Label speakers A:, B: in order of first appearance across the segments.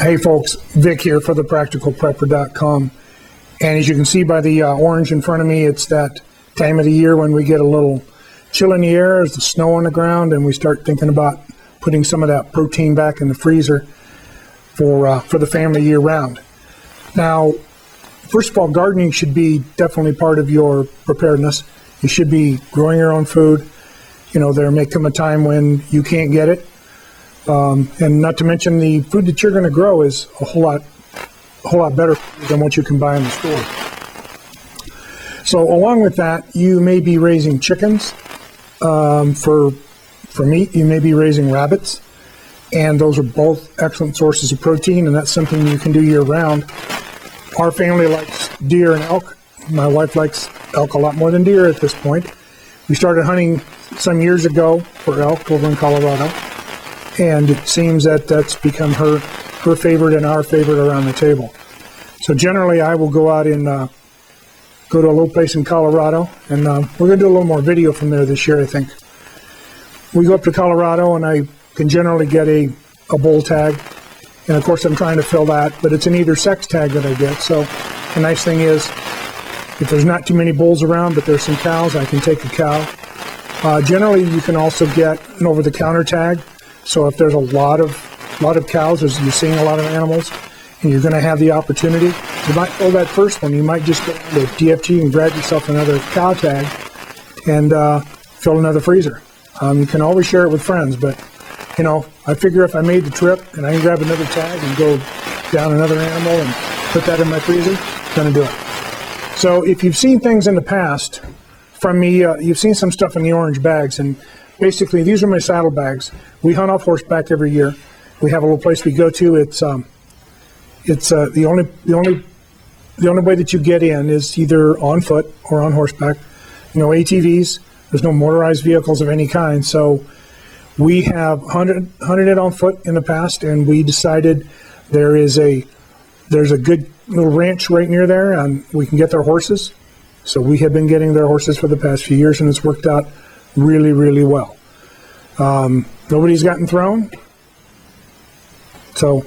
A: Hey folks, Vic here for the practicalprepper.com. And as you can see by the orange in front of me, it's that time of the year when we get a little chill in the air, there's the snow on the ground, and we start thinking about putting some of that protein back in the freezer for the family year round. Now, first of all, gardening should be definitely part of your preparedness. You should be growing your own food. You know, there may come a time when you can't get it. And not to mention the food that you're going to grow is a whole lot better than what you can buy in the store. So along with that, you may be raising chickens for meat. You may be raising rabbits, and those are both excellent sources of protein, and that's something you can do year round. Our family likes deer and elk. My wife likes elk a lot more than deer at this point. We started hunting some years ago for elk over in Colorado, and it seems that that's become her favorite and our favorite around the table. So generally I will go out and go to a little place in Colorado, and we're going to do a little more video from there this year, I think. We go up to Colorado and I can generally get a bull tag, and of course I'm trying to fill that, but it's an either sex tag that I get. So the nice thing is, if there's not too many bulls around but there's some cows, I can take a cow. Generally you can also get an over-the-counter tag. So if there's a lot of cows, as you're seeing a lot of animals, and you're going to have the opportunity, you might fill that first one. You might just go to DFG and grab yourself another cow tag and fill another freezer. You can always share it with friends, but you know, I figure if I made the trip and I can grab another tag and go down another animal and put that in my freezer, I'm going to do it. So if you've seen things in the past from me, you've seen some stuff in the orange bags, and basically, these are my saddle bags. We hunt off horseback every year. We have a little place we go to. It's the only way that you get in is either on foot or on horseback. No ATVs. There's no motorized vehicles of any kind. So we have hunted it on foot in the past, and we decided there's a good little ranch right near there, and we can get their horses. So we have been getting their horses for the past few years, and it's worked out really, really well. Nobody's gotten thrown, so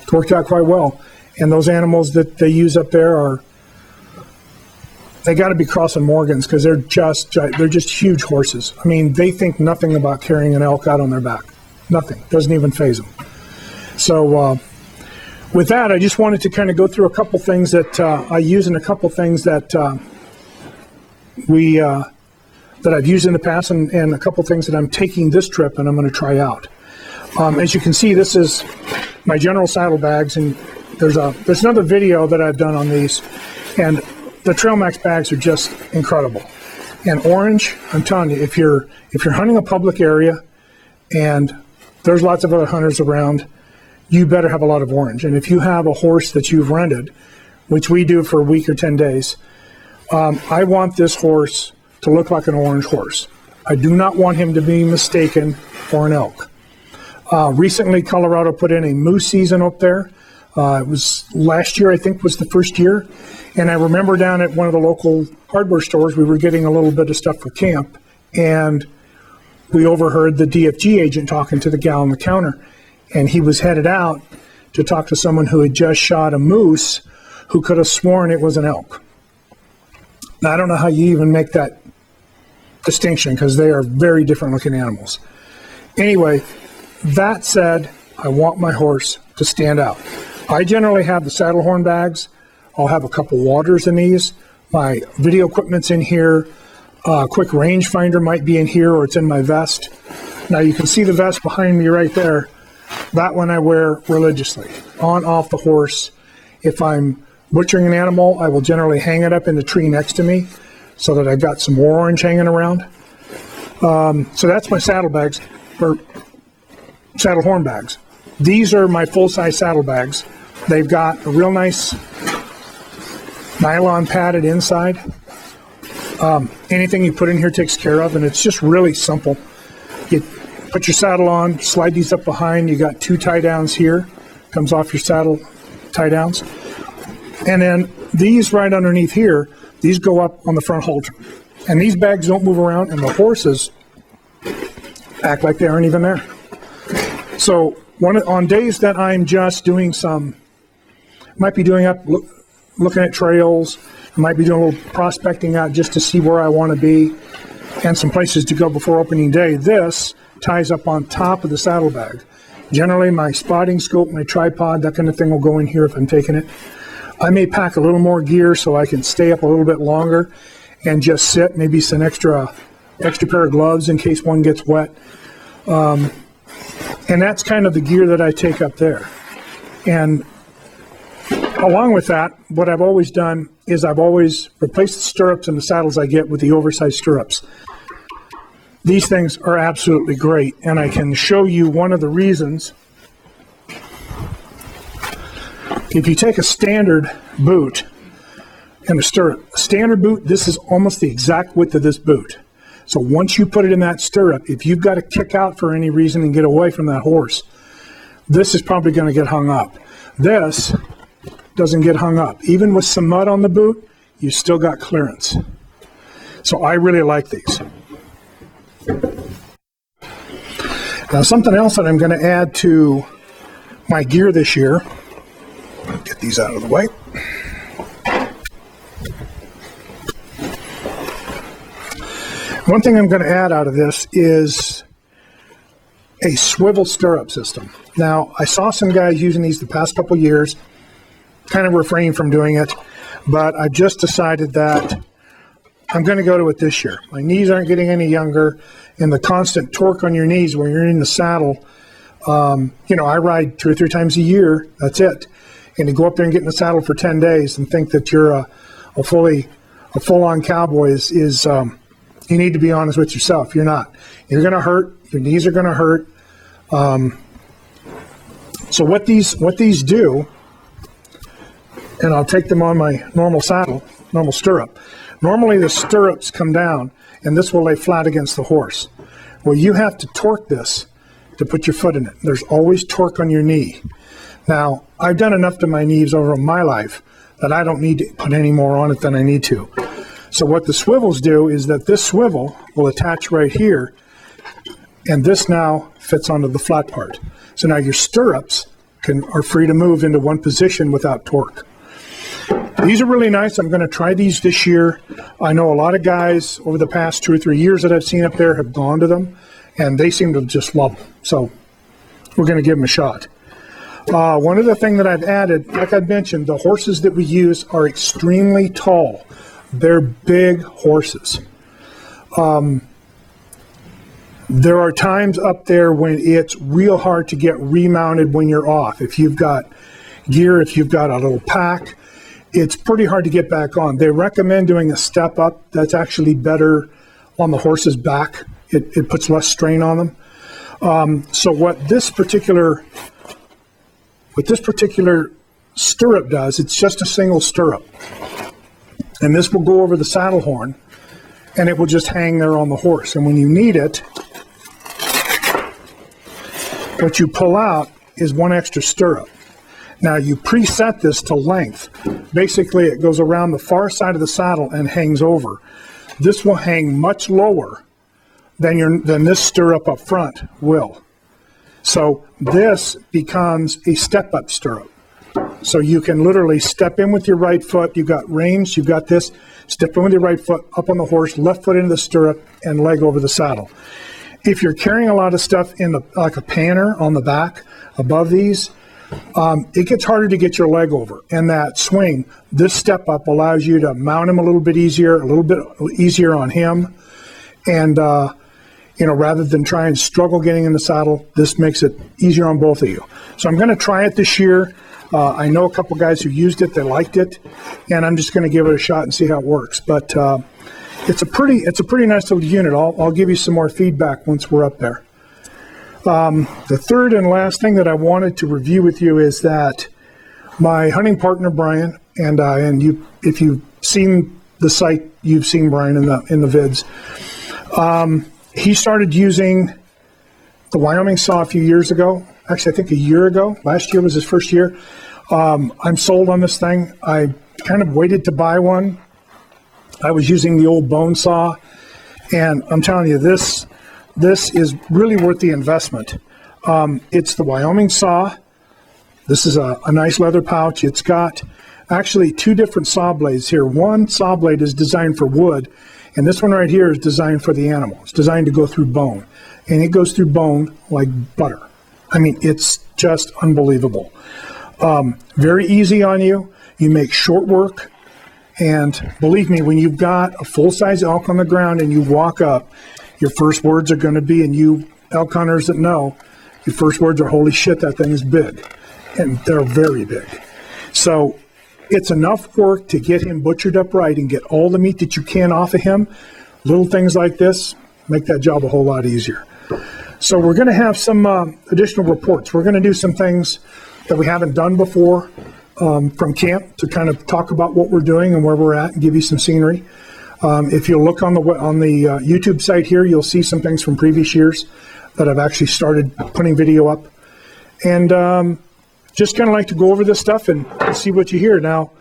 A: it's worked out quite well. And those animals that they use up there they got to be crossing Morgans, because they're just huge horses. I mean, they think nothing about carrying an elk out on their back. Nothing. Doesn't even faze them. So with that, I just wanted to kind of go through a couple things that I use, and a couple things that that I've used in the past, and a couple things that I'm taking this trip and I'm going to try out. As you can see, this is my general saddle bags, and there's another video that I've done on these, and the Trail Max bags are just incredible. And orange, I'm telling you, if you're hunting a public area and there's lots of other hunters around, you better have a lot of orange. And if you have a horse that you've rented, which we do for a week or 10 days, I want this horse to look like an orange horse. I do not want him to be mistaken for an elk. Recently, Colorado put in a moose season up there. It was last year, I think, was the first year. And I remember down at one of the local hardware stores, we were getting a little bit of stuff for camp, and we overheard the DFG agent talking to the gal on the counter. And he was headed out to talk to someone who had just shot a moose who could have sworn it was an elk. Now, I don't know how you even make that distinction, because they are very different looking animals. Anyway, that said, I want my horse to stand out. I generally have the saddle horn bags. I'll have a couple waters in these. My video equipment's in here. Quick rangefinder might be in here, or it's in my vest. Now you can see the vest behind me right there. That one I wear religiously, on, off the horse. If I'm butchering an animal, I will generally hang it up in the tree next to me so that I've got some more orange hanging around. So that's my saddle bags, or saddle horn bags. These are my full-size saddle bags. They've got a real nice nylon padded inside. Anything you put in here takes care of, and it's just really simple. You put your saddle on, slide these up behind. You got two tie downs here. Comes off your saddle tie downs. And then these right underneath here, these go up on the front halter. And these bags don't move around, and the horses act like they aren't even there. So On days that I'm just doing might be doing looking at trails, I might be doing a little prospecting out just to see where I want to be and some places to go before opening day. This ties up on top of the saddlebag. Generally, my spotting scope, my tripod, that kind of thing will go in here if I'm taking it. I may pack a little more gear so I can stay up a little bit longer and just sit, maybe some extra pair of gloves in case one gets wet. And that's kind of the gear that I take up there. And along with that, what I've always done is I've always replaced the stirrups and the saddles I get with the oversized stirrups. These things are absolutely great, and I can show you one of the reasons. If you take a standard boot and a standard boot, this is almost the exact width of this boot. So once you put it in that stirrup, if you've got to kick out for any reason and get away from that horse, this is probably going to get hung up. This doesn't get hung up. Even with some mud on the boot, you still got clearance. So I really like these. Now, something else that I'm going to add to my gear this year, get these out of the way. One thing I'm going to add out of this is a swivel stirrup system. Now, I saw some guys using these the past couple years, kind of refrained from doing it, but I just decided that I'm going to go to it this year. My knees aren't getting any younger, and the constant torque on your knees when you're in the saddle, I ride 2 or 3 times a year, that's it. And to go up there and get in the saddle for 10 days and think that you're a full-on cowboy is you need to be honest with yourself. You're not. You're going to hurt. Your knees are going to hurt. So what these do, and I'll take them on my normal saddle, normal stirrup. Normally the stirrups come down, and this will lay flat against the horse. Well, you have to torque this to put your foot in it. There's always torque on your knee. Now, I've done enough to my knees over my life that I don't need to put any more on it than I need to. So what the swivels do is that this swivel will attach right here, and this now fits onto the flat part. So now your stirrups are free to move into one position without torque. These are really nice. I'm going to try these this year. I know a lot of guys over the past 2 or 3 years that I've seen up there have gone to them, and they seem to just love them. So we're going to give them a shot. One other thing that I've added, like I mentioned, the horses that we use are extremely tall. They're big horses. There are times up there when it's real hard to get remounted when you're off. If you've got gear, if you've got a little pack, it's pretty hard to get back on. They recommend doing a step up. That's actually better on the horse's back. It puts less strain on them. So what this particular stirrup does, it's just a single stirrup. And this will go over the saddle horn, and it will just hang there on the horse. And when you need it, what you pull out is one extra stirrup. Now you preset this to length. Basically, it goes around the far side of the saddle and hangs over. This will hang much lower than this stirrup up front will. So this becomes a step-up stirrup. So you can literally step in with your right foot. You've got reins, you've got this. Step in with your right foot up on the horse, left foot into the stirrup, and leg over the saddle. If you're carrying a lot of stuff like a panner on the back above these, it gets harder to get your leg over. And that swing, this step up allows you to mount him a little bit easier on him. And, rather than try and struggle getting in the saddle, this makes it easier on both of you. So I'm going to try it this year. I know a couple guys who used it, they liked it, and I'm just going to give it a shot and see how it works. But it's a pretty nice little unit. I'll give you some more feedback once we're up there. The third and last thing that I wanted to review with you is that my hunting partner Brian and you, if you've seen the site, you've seen Brian in the vids. He started using the Wyoming saw a few years ago. Actually, I think a year ago. Last year was his first year. I'm sold on this thing. I kind of waited to buy one. I was using the old bone saw, and I'm telling you, this is really worth the investment. It's the Wyoming saw. This is a nice leather pouch. It's got actually two different saw blades here. One saw blade is designed for wood, and this one right here is designed for the animal. It's designed to go through bone, and it goes through bone like butter. I mean, it's just unbelievable. Very easy on you. You make short work, and believe me, when you've got a full-size elk on the ground and you walk up, your first words are going to be, and you elk hunters that know, your first words are, holy shit, that thing is big. And they're very big. So it's enough work to get him butchered up right and get all the meat that you can off of him. Little things like this make that job a whole lot easier. So we're going to have some additional reports. We're going to do some things that we haven't done before from camp to kind of talk about what we're doing and where we're at and give you some scenery. If you look on the YouTube site here, you'll see some things from previous years that I've actually started putting video up. And just kind of like to go over this stuff and see what you hear. Now,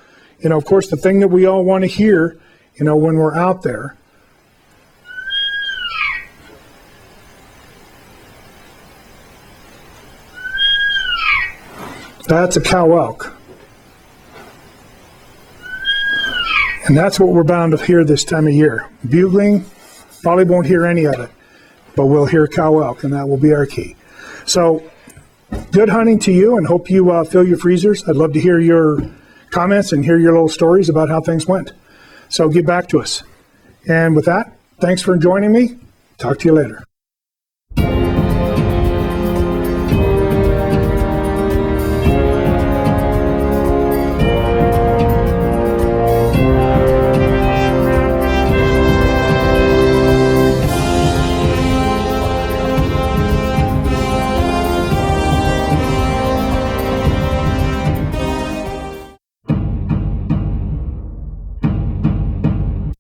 A: of course, the thing that we all want to hear, when we're out there, that's a cow elk. And that's what we're bound to hear this time of year. Bugling, probably won't hear any of it, but we'll hear cow elk, and that will be our key. So, good hunting to you, and hope you fill your freezers. I'd love to hear your comments and hear your little stories about how things went. So get back to us. And with that, thanks for joining me. Talk to you later.